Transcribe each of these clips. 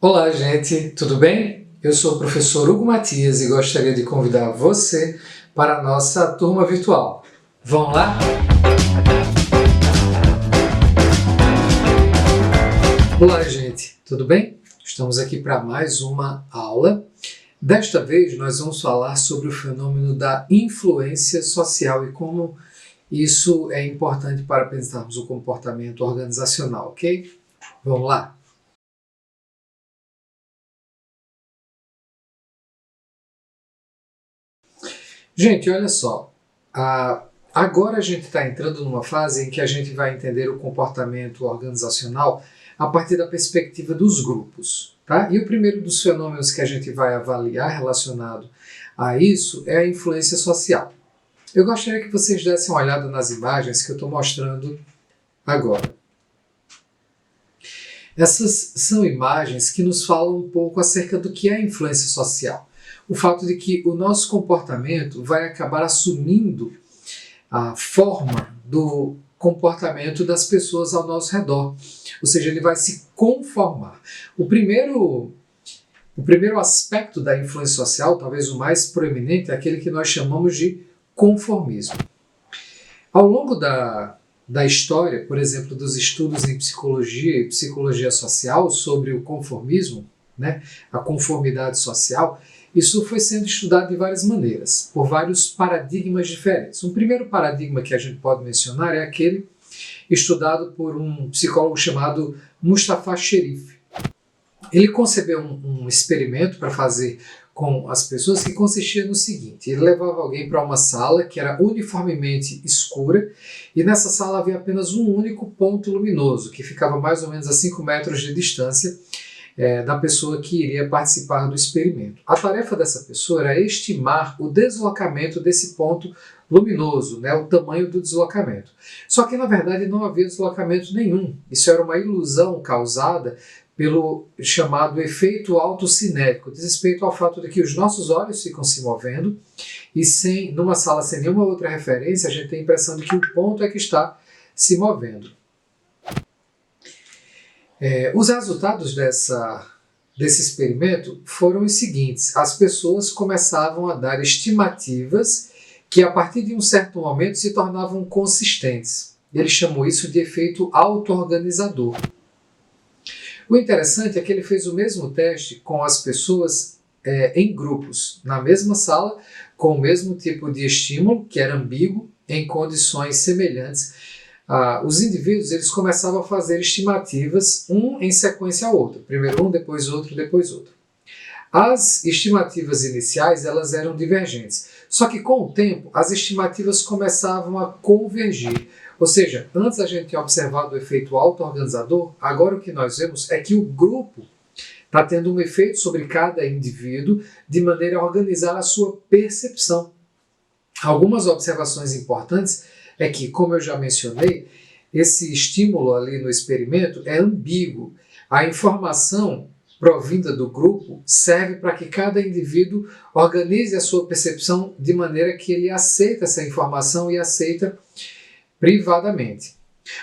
Olá, gente, tudo bem? Eu sou o professor Hugo Matias e gostaria de convidar você para a nossa turma virtual. Vamos lá? Olá, gente, tudo bem? Estamos aqui para mais uma aula. Desta vez, nós vamos falar sobre o fenômeno da influência social e como isso é importante para pensarmos o comportamento organizacional, ok? Vamos lá? Gente, olha só. Agora a gente está entrando numa fase em que a gente vai entender o comportamento organizacional a partir da perspectiva dos grupos. Tá? E o primeiro dos fenômenos que a gente vai avaliar relacionado a isso é a influência social. Eu gostaria que vocês dessem uma olhada nas imagens que eu estou mostrando agora. Essas são imagens que nos falam um pouco acerca do que é a influência social. O fato de que o nosso comportamento vai acabar assumindo a forma do comportamento das pessoas ao nosso redor. Ou seja, ele vai se conformar. O primeiro aspecto da influência social, talvez o mais proeminente, é aquele que nós chamamos de conformismo. Ao longo da história, por exemplo, dos estudos em psicologia e psicologia social sobre o conformismo, a conformidade social, isso foi sendo estudado de várias maneiras, por vários paradigmas diferentes. Um primeiro paradigma que a gente pode mencionar é aquele estudado por um psicólogo chamado Mustafa Sherif. Ele concebeu um experimento para fazer com as pessoas que consistia no seguinte: ele levava alguém para uma sala que era uniformemente escura e nessa sala havia apenas um único ponto luminoso, que ficava mais ou menos a 5 metros de distância da pessoa que iria participar do experimento. A tarefa dessa pessoa era estimar o deslocamento desse ponto luminoso, o tamanho do deslocamento. Só que, na verdade, não havia deslocamento nenhum. Isso era uma ilusão causada pelo chamado efeito autocinético, diz respeito ao fato de que os nossos olhos ficam se movendo e numa sala sem nenhuma outra referência, a gente tem a impressão de que o ponto é que está se movendo. Os resultados desse experimento foram os seguintes: as pessoas começavam a dar estimativas que a partir de um certo momento se tornavam consistentes. Ele chamou isso de efeito auto-organizador. O interessante é que ele fez o mesmo teste com as pessoas em grupos, na mesma sala, com o mesmo tipo de estímulo, que era ambíguo, em condições semelhantes. Os indivíduos eles começavam a fazer estimativas, um em sequência ao outro. Primeiro um, depois outro, depois outro. As estimativas iniciais elas eram divergentes. Só que com o tempo, as estimativas começavam a convergir. Ou seja, antes a gente tinha observado o efeito auto-organizador, agora o que nós vemos é que o grupo está tendo um efeito sobre cada indivíduo de maneira a organizar a sua percepção. Algumas observações importantes é que, como eu já mencionei, esse estímulo ali no experimento é ambíguo. A informação provinda do grupo serve para que cada indivíduo organize a sua percepção de maneira que ele aceita essa informação e aceita privadamente.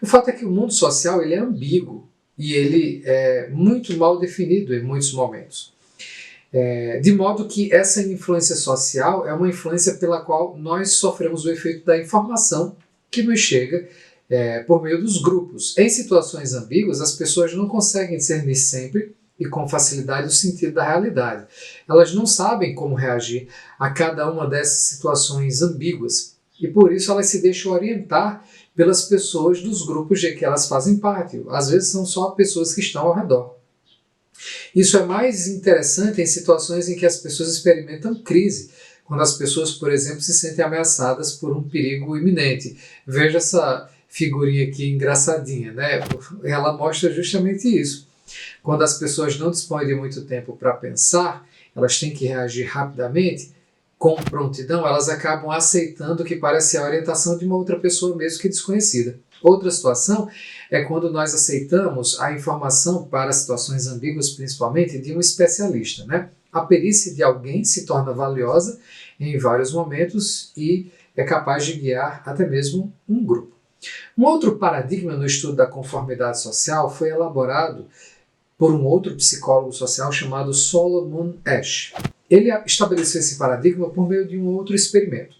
O fato é que o mundo social ele é ambíguo e ele é muito mal definido em muitos momentos. De modo que essa influência social é uma influência pela qual nós sofremos o efeito da informação que nos chega por meio dos grupos. Em situações ambíguas, as pessoas não conseguem discernir sempre e com facilidade o sentido da realidade. Elas não sabem como reagir a cada uma dessas situações ambíguas e por isso elas se deixam orientar pelas pessoas dos grupos de que elas fazem parte. Às vezes são só pessoas que estão ao redor. Isso é mais interessante em situações em que as pessoas experimentam crise, quando as pessoas, por exemplo, se sentem ameaçadas por um perigo iminente. Veja essa figurinha aqui engraçadinha, Ela mostra justamente isso. Quando as pessoas não dispõem de muito tempo para pensar, elas têm que reagir rapidamente, com prontidão, elas acabam aceitando o que parece a orientação de uma outra pessoa mesmo que desconhecida. Outra situação é quando nós aceitamos a informação para situações ambíguas, principalmente, de um especialista. A perícia de alguém se torna valiosa em vários momentos e é capaz de guiar até mesmo um grupo. Um outro paradigma no estudo da conformidade social foi elaborado por um outro psicólogo social chamado Solomon Asch. Ele estabeleceu esse paradigma por meio de um outro experimento.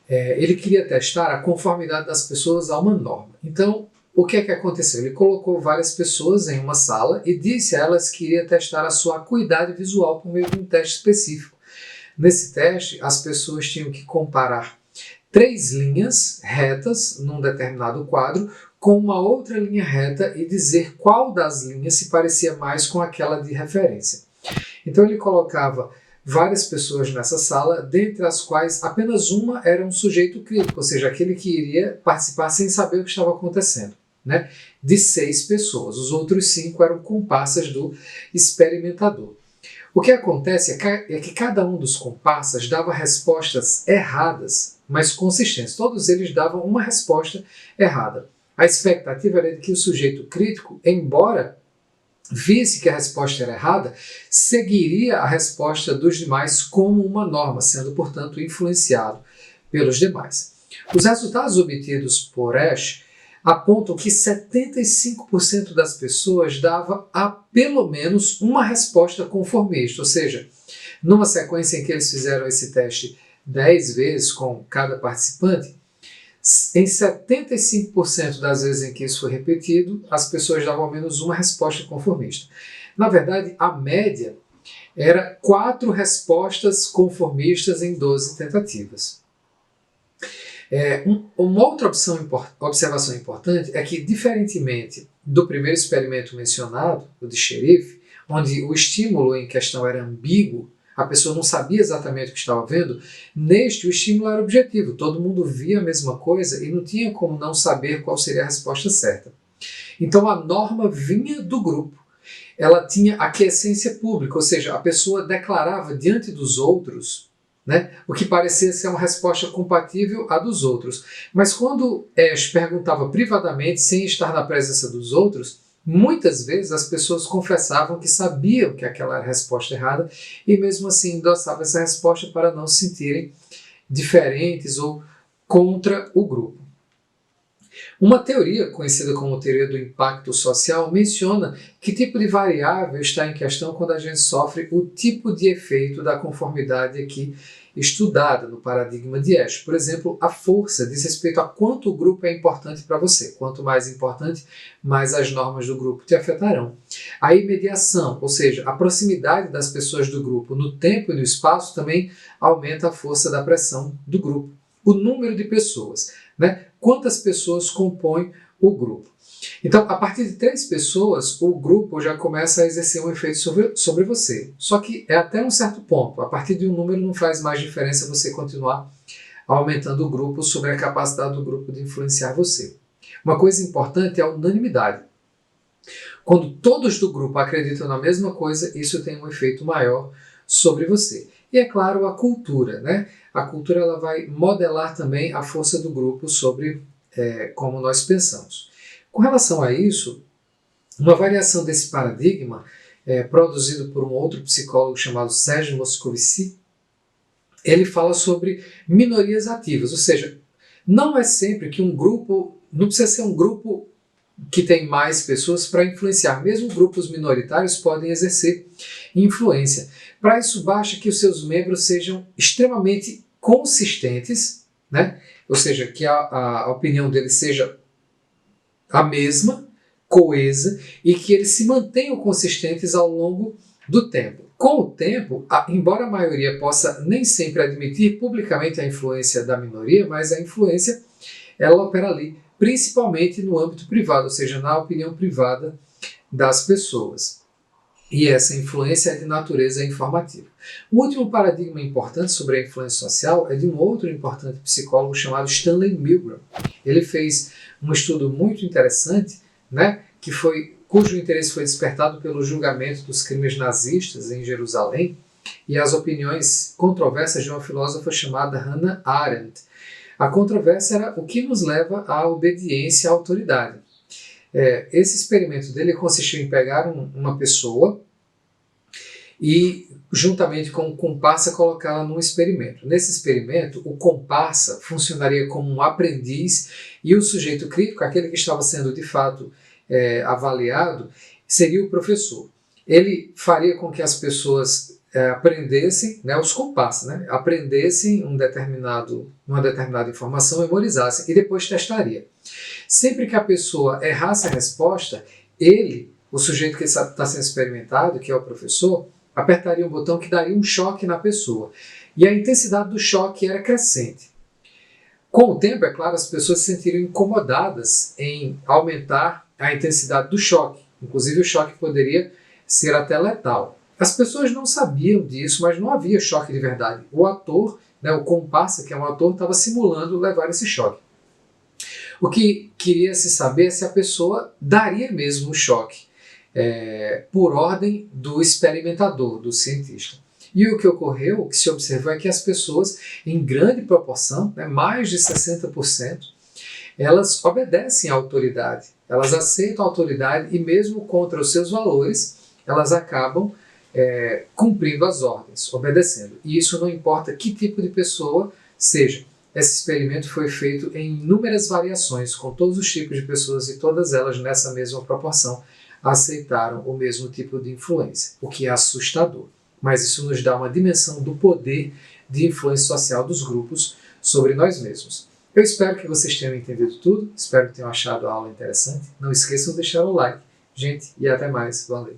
Ele queria testar a conformidade das pessoas a uma norma. Então, o que é que aconteceu? Ele colocou várias pessoas em uma sala e disse a elas que iria testar a sua acuidade visual por meio de um teste específico. Nesse teste, as pessoas tinham que comparar 3 linhas retas num determinado quadro com uma outra linha reta e dizer qual das linhas se parecia mais com aquela de referência. Então ele colocava várias pessoas nessa sala, dentre as quais apenas uma era um sujeito crítico, ou seja, aquele que iria participar sem saber o que estava acontecendo. Né? De 6 pessoas. Os outros 5 eram comparsas do experimentador. O que acontece é que cada um dos comparsas dava respostas erradas, mas consistentes. Todos eles davam uma resposta errada. A expectativa era de que o sujeito crítico, embora visse que a resposta era errada, seguiria a resposta dos demais como uma norma, sendo, portanto, influenciado pelos demais. Os resultados obtidos por Asch apontam que 75% das pessoas dava a pelo menos uma resposta conformista, ou seja, numa sequência em que eles fizeram esse teste 10 vezes com cada participante, em 75% das vezes em que isso foi repetido, as pessoas davam ao menos uma resposta conformista. Na verdade, a média era 4 respostas conformistas em 12 tentativas. Uma outra observação importante é que, diferentemente do primeiro experimento mencionado, o de xerife, onde o estímulo em questão era ambíguo, a pessoa não sabia exatamente o que estava vendo, neste o estímulo era objetivo, todo mundo via a mesma coisa e não tinha como não saber qual seria a resposta certa. Então a norma vinha do grupo, ela tinha aquiescência pública, ou seja, a pessoa declarava diante dos outros, né, o que parecia ser uma resposta compatível à dos outros. Mas quando Asch perguntava privadamente, sem estar na presença dos outros, muitas vezes as pessoas confessavam que sabiam que aquela era a resposta errada e mesmo assim endossavam essa resposta para não se sentirem diferentes ou contra o grupo. Uma teoria, conhecida como teoria do impacto social, menciona que tipo de variável está em questão quando a gente sofre o tipo de efeito da conformidade aqui estudada no paradigma de Asch. Por exemplo, a força diz respeito a quanto o grupo é importante para você. Quanto mais importante, mais as normas do grupo te afetarão. A imediação, ou seja, a proximidade das pessoas do grupo no tempo e no espaço também aumenta a força da pressão do grupo. O número de pessoas, né? Quantas pessoas compõem o grupo. Então, a partir de 3 pessoas, o grupo já começa a exercer um efeito sobre você. Só que é até um certo ponto. A partir de um número não faz mais diferença você continuar aumentando o grupo sobre a capacidade do grupo de influenciar você. Uma coisa importante é a unanimidade. Quando todos do grupo acreditam na mesma coisa, isso tem um efeito maior sobre você. E é claro, a cultura, né? A cultura ela vai modelar também a força do grupo sobre como nós pensamos. Com relação a isso, uma variação desse paradigma, produzido por um outro psicólogo chamado Serge Moscovici, ele fala sobre minorias ativas, ou seja, não é sempre que um grupo, não precisa ser um grupo que tem mais pessoas para influenciar. Mesmo grupos minoritários podem exercer influência. Para isso, basta que os seus membros sejam extremamente consistentes, né? Ou seja, que a opinião deles seja a mesma, coesa, e que eles se mantenham consistentes ao longo do tempo. Com o tempo, embora a maioria possa nem sempre admitir publicamente a influência da minoria, mas a influência ela opera ali, principalmente no âmbito privado, ou seja, na opinião privada das pessoas. E essa influência é de natureza informativa. Um último paradigma importante sobre a influência social é de um outro importante psicólogo chamado Stanley Milgram. Ele fez um estudo muito interessante, né, cujo interesse foi despertado pelo julgamento dos crimes nazistas em Jerusalém e as opiniões controversas de uma filósofa chamada Hannah Arendt. A controvérsia era o que nos leva à obediência à autoridade. Esse experimento dele consistiu em pegar uma pessoa e, juntamente com o comparsa, colocá-la num experimento. Nesse experimento, o comparsa funcionaria como um aprendiz e o sujeito crítico, aquele que estava sendo de fato avaliado, seria o professor. Ele faria com que as pessoas aprendessem, né, os comparsas, né, aprendessem uma determinada informação, memorizassem e depois testaria. Sempre que a pessoa errasse a resposta, ele, o sujeito que está sendo experimentado, que é o professor, apertaria um botão que daria um choque na pessoa. E a intensidade do choque era crescente. Com o tempo, é claro, as pessoas se sentiram incomodadas em aumentar a intensidade do choque. Inclusive, o choque poderia ser até letal. As pessoas não sabiam disso, mas não havia choque de verdade. O ator, né, o comparsa, que é um ator, estava simulando levar esse choque. O que queria se saber é se a pessoa daria mesmo o choque, por ordem do experimentador, do cientista. E o que ocorreu, o que se observou é que as pessoas, em grande proporção, né, mais de 60%, elas obedecem à autoridade, elas aceitam a autoridade e mesmo contra os seus valores, elas acabam cumprindo as ordens, obedecendo. E isso não importa que tipo de pessoa seja. Esse experimento foi feito em inúmeras variações, com todos os tipos de pessoas e todas elas nessa mesma proporção aceitaram o mesmo tipo de influência, o que é assustador. Mas isso nos dá uma dimensão do poder de influência social dos grupos sobre nós mesmos. Eu espero que vocês tenham entendido tudo, espero que tenham achado a aula interessante. Não esqueçam de deixar o like. Gente, e até mais. Valeu!